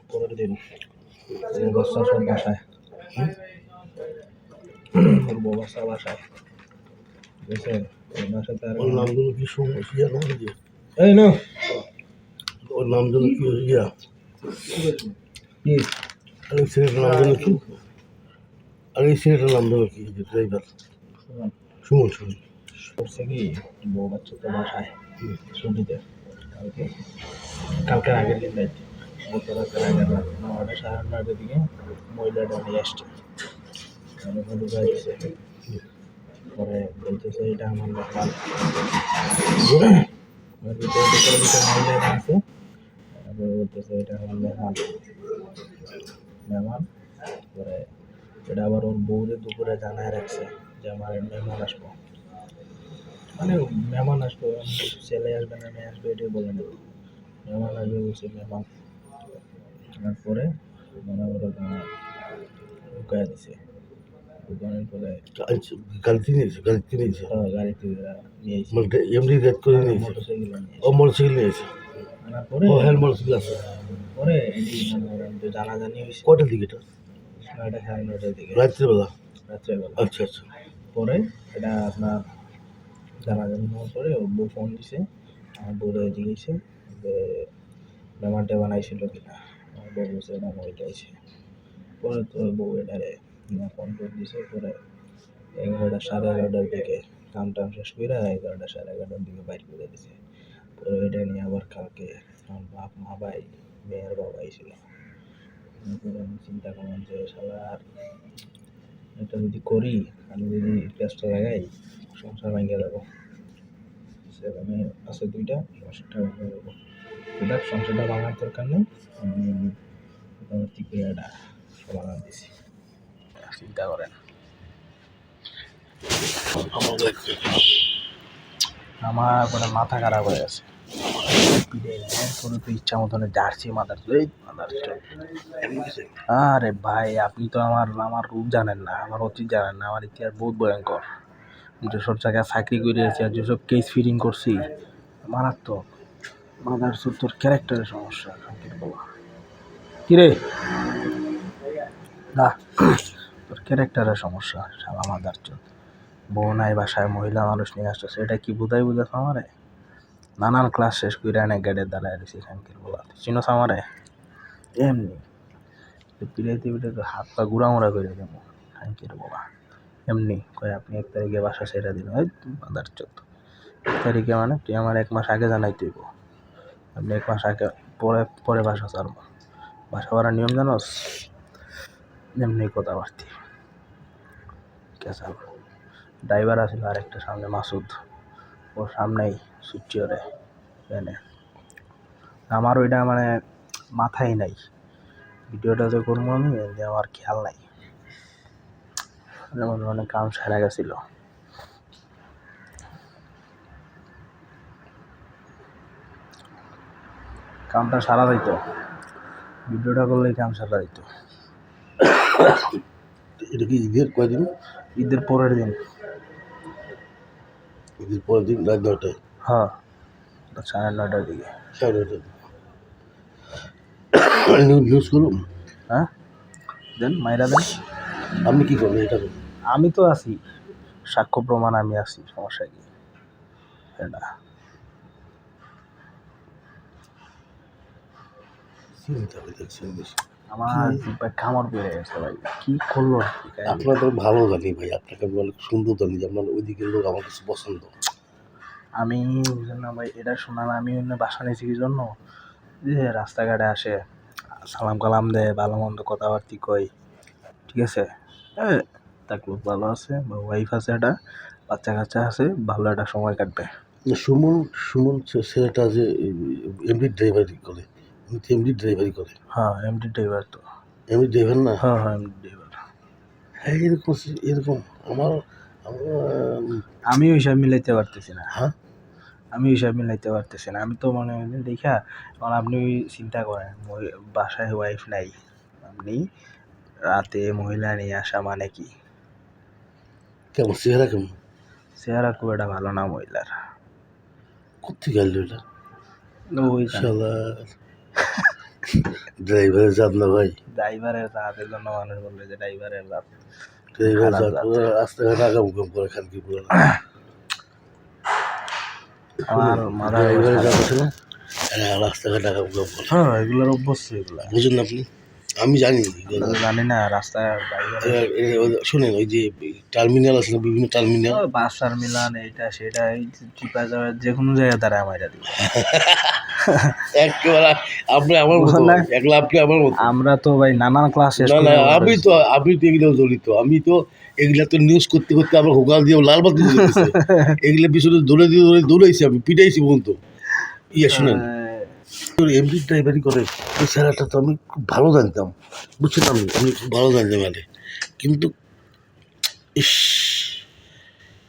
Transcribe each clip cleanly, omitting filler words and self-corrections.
পরের দিন বাচ্চা সব বাসায়, বাচ্চা বাসায় বুঝছেন, ওর বাসাতে আর ওর নামগুলো কি সমস্যা নয় যে এই না ওর নামগুলো কি ইয়া কি আরেক ছেলেটার নামগুলো কি আরেক ছেলেটার নামগুলো কি যে ড্রাইভার সুমন সুমন করছে কি বউ বাচ্চা তো বাসায় ছুটিতে কালকের আগের দিন রাত গত রাতের আগের রাত 9টা সাড়ে 9টার দিকে মহিলাটা নিয়ে আসছে ঢুকাই দিচ্ছে। পরে বলতেছে এটা আমার ব্যাপার, মহিলা আছে, তারপরে বলতেছে এটা আমার মেহমান মেহমান। পরে এটা আবার ওর বউরে দুপুরে জানায় রাখছে যে আমার মেহমান আসবো, মানে মেহমান আসবো, ছেলে আসবে না মেয়ে আসবে এটাই বলে নেব, মেহমান আসবে বলছে মেহমান। তারপরে মনে করে ঢুকাই দিছে, ঢুকানোর পরে গাড়িতে নিয়েছে গাড়িতে নিয়েছে গাড়িতে নিয়ে এসে মানে এমনি রেড করে নিয়েছে মোটরসাইকেলে ও মোটরসাইকেল নিয়েছে আনার পরে ও হ্যাঁ মোটরসাইকেল আছে পরে এটি মনে করেন যে জানাজানি হয়েছে কটার দিকে এটা 9টা সাড়ে 9টার দিকে রাত্রিবেলা রাত্রেবেলা। আচ্ছা আচ্ছা পরে এটা আপনার জানাজানি হওয়ার পরে ওর বউ ফোন দিছে, আমার বউরে জিজ্ঞেসে যে ব্যাপারটা বানাইছিল কিনা, আমার বউ বলছে এটা ওইটাইছে। পরে তো বউ এটারে ফোন করে দিছে। পরে 11টা সাড়ে 11টার দিকে কাম টাম শেষ করে 11টা সাড়ে 11টার দিকে বাইর করে দিছে। পরে এটা নিয়ে আবার কালকে আমার বাপ মা ভাই মেয়ের বাবা ছিল, আমি চিন্তা করলাম যে শালা আর এটা যদি করি, আমি যদি গ্যাসটা লাগাই সংসার ভেঙে যাবো, সেখানে আছে 2টা, সংসারটা ভেঙে যাবো। দেখ সংসারটা ভাঙার দরকার নেই, আমি মোটামুটি করে এটা সমাধান দিছি। চিন্তা করেন আমার পরে মাথা খারাপ হয়ে গেছে, কোনো তো ইচ্ছা মতন জার্সি মাথার আরে ভাই আপনি তো আমার রূপ জানেন না, আমার অতীত জানেন না, আমার ইতিহাস বহুত ভয়ঙ্কর, যেসব জায়গায় চাকরি করে আছি আর যেসব কেস ফিডিং করছি মারাত্মক। মাদার তোর ক্যারেক্টারের সমস্যা কিরে না, তোর ক্যারেক্টারের সমস্যা শালা মাদার চোদ। বউ নাই বাসায় মহিলা মানুষ নিয়ে আসছো, সেটা কি বুঝাই বুঝাস আমারে? নানান ক্লাস শেষ করে অনেক গেটের দাঁড়ায় রয়েছি খানকির বলা, চিনোস আমারে? এমনি পিড়াইতে পিড়াইতে হাত পা গুড়ামোড়া করে দেবো খানকির বলা। এমনি কয় আপনি 1 তারিখে বাসা ছেড়ে দিন, ওই মাদার চোদ 1 তারিখে মানে তুই আমার 1 মাস আগে জানাই তুইব, আপনি 1 মাস আগে পরে পরে বাসা ছাড়বো, বাসা ভাড়ার নিয়ম জানোস? এমনি কথাবার্তি কেসাল। ড্রাইভার আছিল আরেকটা সামনে মাসুদ, ওর সামনেই সুচ্ছি ওরে এনে। আমার ওইটা মানে মাথায় নাই, ভিডিওটা যে করবো আমি আমার খেয়াল নাই, যেমন অনেক কাম সেরা গেছিল। কামটা সারা যাইতো, ভিডিওটা করলেই কাম সারা যাইতো। এটা কি ঈদের কয়দিন ঈদের পরের দিন, ঈদের পরের দিন রাত 9টায় হ্যাঁ 9:30টার দিকে। সাড়ে 9টায় নিউজ করুন হ্যাঁ দেন মাইরা দেন, আপনি কি করবেন এটা করুন আমি তো আছি, সাক্ষ্য প্রমাণ আমি আছি, সমস্যা কি এটা? চিন্তা করে দেখছেন বেশি আমার খামার বেড়ে গেছে ভাই, কি করলো? আপনার তো ভালো জানি ভাই, আপনাকে আমি অনেক সুন্দর জানি যে আপনার ওইদিকের লোক আমার কাছে পছন্দ। আমি বুঝলেন না ভাই, এটা শোনাম আমি অন্য বাসা নিয়েছি কি জন্য, যে রাস্তাঘাটে আসে সালাম কালাম দেয়, ভালো মন্দ কথাবার্তি কই, ঠিক আছে, তার লোক ভালো আছে, ওয়াইফ আছে, একটা বাচ্চা কাচ্চা আছে, ভালো একটা সময় কাটবে। সুমন সুমন ছেলেটা যে এমডি ড্রাইভারি করে, এমডি ড্রাইভারি করে। হ্যাঁ এমডি ড্রাইভার তো, এমডি ড্রাইভার না? হ্যাঁ হ্যাঁ এমডি ড্রাইভার। হ্যাঁ এরকম এরকম আমার আমি হিসাব মিলাইতে পারতেছি না, হ্যাঁ আমি হিসাব মিলাইতে পারতেছি না, আমি তো মনে দেখা, কারণ আপনি চিন্তা করেন বাসায় ওয়াইফ নাই, আপনি রাতে মহিলা নিয়ে আসা মানে কি? কেমন চেহারা কেমন? চেহারা খুব একটা ভালো না মহিলার। কোথেকে আসলো এটা? ওই শালার ড্রাইভারের জাত না ভাই, ড্রাইভারের রাতের জন্য মানুষ বলবে যে ড্রাইভারের রাত। ড্রাইভার খারাপ জাত জাত। পুরো রাস্তাঘাট আগাম কম করে খান কি পুরো আমার মাথায় ড্রাইভারের খারাপ। জাত আছে না, এরা রাস্তাঘাট আগাম কম করে। হ্যাঁ, এগুলোর অভ্যস্ত এগুলা। বুঝেন না আপনি, আমি জানি আমরা তো জানি না রাস্তায় ড্রাইভার শোনেন ওই যে টার্মিনাল আছে না, বিভিন্ন টার্মিনাল, বাস টার্মিনাল এইটা সেটা এই চিপা যাওয়া যে কোনো জায়গায় দাঁড়ায় মাইরা দিব। একেবারে আপনি আমার মতো, বুঝলেন না? একলা আপনি আমার মতো। আমরা তো ভাই নানান ক্লাস শেষ না করে না, বড় আমি হয়েছি। তো এগুলো জড়িত, আমি তো এগুলা তো নিউজ করতে করতে আমার হোগাল দিয়ে লাল বাতি জ্বলে গেছে। এগুলা পিছনে দৌড়াইছি, আমি পিটাইছি বলতো। ইয়ে শুনেন, এমডি ড্রাইভারি করে এই স্যারাটা তো আমি খুব ভালো জানতাম, বুঝছেন, আমি খুব ভালো জানতাম আরে, কিন্তু ইস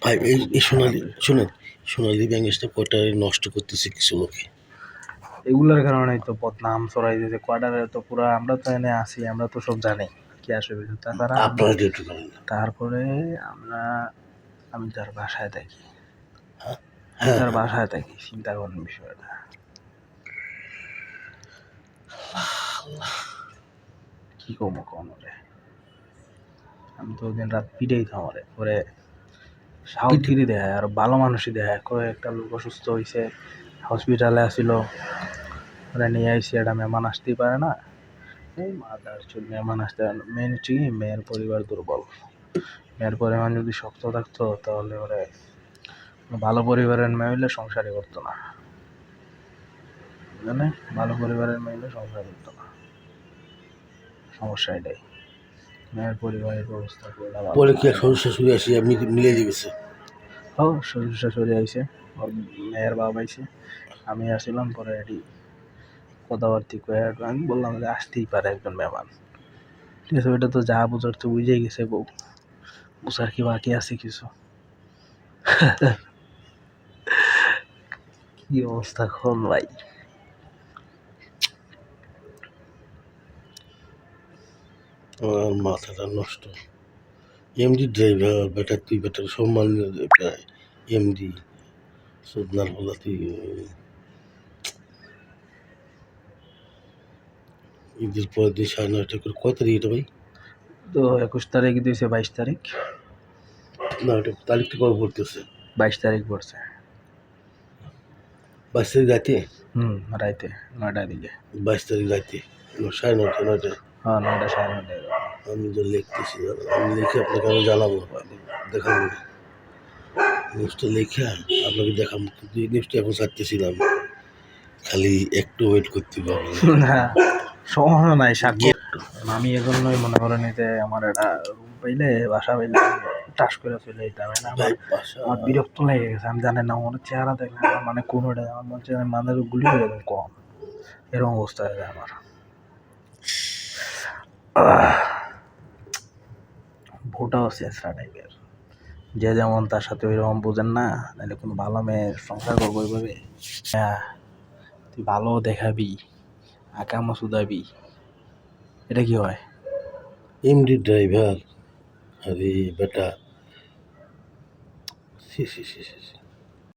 ভাই এই সোনালি ব্যাংকটা কয়টা নষ্ট করতেছে কিছু লোকে। এগুলোর কারণেই তো বদনাম ছড়াই দিয়েছে কোয়ার্টারে তো পুরা। আমরা তো এনে আসি, আমরা তো সব জানি কি আসবে। তাছাড়া আপনারা ডিউটি করেন না। তারপরে আমি তার বাসায় থাকি, হ্যাঁ তার বাসায় থাকি, চিন্তা করেন বিষয়টা। কি কমো কম ওরে, আমি তো দিন রাত পিটেই থাম ওরে সাহসগিরি দেয় আর ভালো মানুষই দেয়। কয়ে একটা লোক অসুস্থ হয়েছে, হসপিটালে আসিল, ওরা নিয়ে আইসি, একটা মেহমান আসতেই পারে না। এই মাদার চোদ, মেহমান আসতে মেন হচ্ছে কি, মেয়ের পরিবার দুর্বল। মেয়ের পরিবার যদি শক্ত থাকতো তাহলে ওরে ভালো পরিবারের মেয়ে হইলে সংসারই করতো না, বুঝলেন? ভালো পরিবারের মেয়ে হইলে সংসার করতো না, সমস্যা এটাই। মেয়ের পরিবারের ব্যবস্থা করে পরে কি শ্বশুর শাশুড়ি আসি আমি মিলে গেছে। ও শ্বশুর শাশুড়ি আইসে, ওর মেয়ের বাবা আইসে, আমি আসছিলাম। পরে এটি কথাবার্তি কয়ে আমি বললাম যে আসতেই পারে একজন মেহমান, ঠিক আছে। ওইটা তো যা বুঝার তো বুঝেই গেছে বউ, বুঝার কি বাকি আছে কিছু? কি অবস্থা এখন ভাই। আমার মাথাটা নষ্ট। এমডি ড্রাইভার বেটা, তুই বেটার সম্মান এমডি সুদনার বলা তুই। ঈদের পরের দিন 9:30 করে, কয় তারিখ এটা ভাই? তো 21 তারিখ দিয়েছে, 22 তারিখ, না এটা তারিখটা কবে পড়তেছে? 22 তারিখ পড়ছে। 22 তারিখ রাতে? রাইতে 9টার দিকে। 22 তারিখ রাতে 9:30 হ্যাঁ, 9টা 9:30। আমি তো লিখতেছি, আমি লিখে আপনাকে আমি জানাবো, দেখাবো নিউজটা, লিখে আপনাকে দেখাবো, কিন্তু এই নিউজটা এখন ছাড়তেছিলাম, খালি একটু ওয়েট করতে পারবো। না সমস্যা নাই, সাক্ষী। আমি এজন্যই মনে করেন যে আমার একটা রুম পাইলে, বাসা পাইলে টাস করে চলে যেতাম। আমার বিরক্ত লেগে গেছে, আমি জানি না আমার চেহারা দেখলে আমার মানে কোনোটা আমার মনে হচ্ছে মানে গুলি হয়ে যাবে কম, এরকম অবস্থা হয়ে যায় আমার। ভোটাও শেষরা টাইপের, যে যেমন তার সাথে ওই রকম বুঝেন না, নাহলে কোনো ভালো মেয়ে সংসার করবো ওইভাবে। হ্যাঁ, তুই ভালো দেখাবি, আকামো সুদাবি, এটা কি হয়? এমডি ড্রাইভার, আরে বেটা, সি